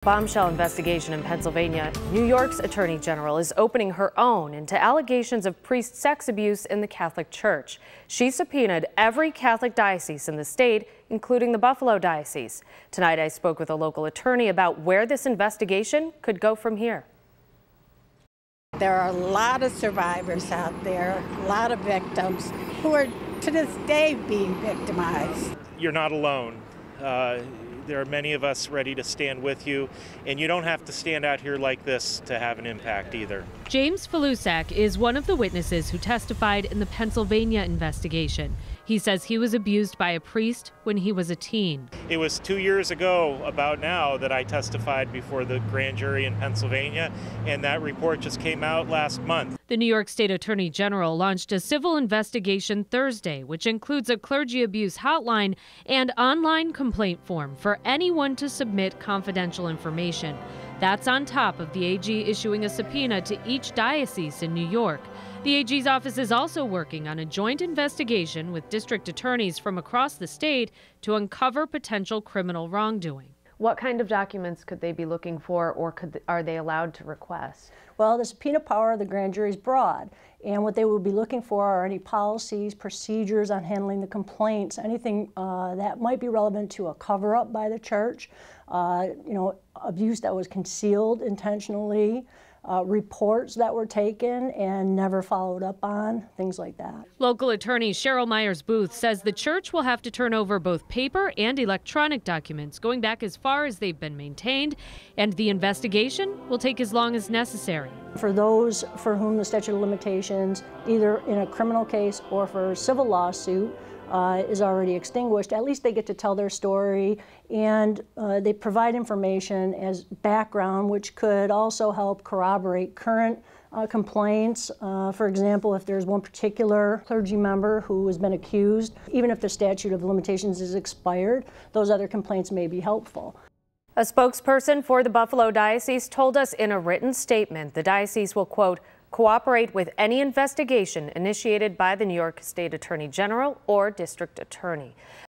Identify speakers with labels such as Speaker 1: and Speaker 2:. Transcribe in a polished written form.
Speaker 1: Bombshell investigation in Pennsylvania. New York's Attorney General is opening her own into allegations of priest sex abuse in the Catholic Church. She subpoenaed every Catholic diocese in the state, including the Buffalo Diocese. Tonight, I spoke with a local attorney about where this investigation could go from here.
Speaker 2: There are a lot of survivors out there, a lot of victims who are to this day being victimized.
Speaker 3: You're not alone. There are many of us ready to stand with you, and you don't have to stand out here like this to have an impact either.
Speaker 1: James Falusak is one of the witnesses who testified in the Pennsylvania investigation. He says he was abused by a priest when he was a teen.
Speaker 3: It was 2 years ago, about now, that I testified before the grand jury in Pennsylvania, and that report just came out last month.
Speaker 1: The New York State Attorney General launched a civil investigation Thursday, which includes a clergy abuse hotline and online complaint form for anyone to submit confidential information. That's on top of the AG issuing a subpoena to each diocese in New York. The AG's office is also working on a joint investigation with district attorneys from across the state to uncover potential criminal wrongdoing. What kind of documents could they be looking for, or are they allowed to request?
Speaker 4: Well, the subpoena power of the grand jury is broad, and what they will be looking for are any policies, procedures on handling the complaints, anything that might be relevant to a cover-up by the church, abuse that was concealed intentionally, reports that were taken and never followed up on, things like that.
Speaker 1: Local attorney Cheryl Myers-Booth says the church will have to turn over both paper and electronic documents going back as far as they've been maintained, and the investigation will take as long as necessary.
Speaker 4: For those for whom the statute of limitations, either in a criminal case or for a civil lawsuit, is already extinguished, at least they get to tell their story, and they provide information as background, which could also help corroborate current complaints. For example, if there's one particular clergy member who has been accused, even if the statute of limitations is expired, those other complaints may be helpful.
Speaker 1: A spokesperson for the Buffalo Diocese told us in a written statement the diocese will, quote, cooperate with any investigation initiated by the New York State Attorney General or District Attorney.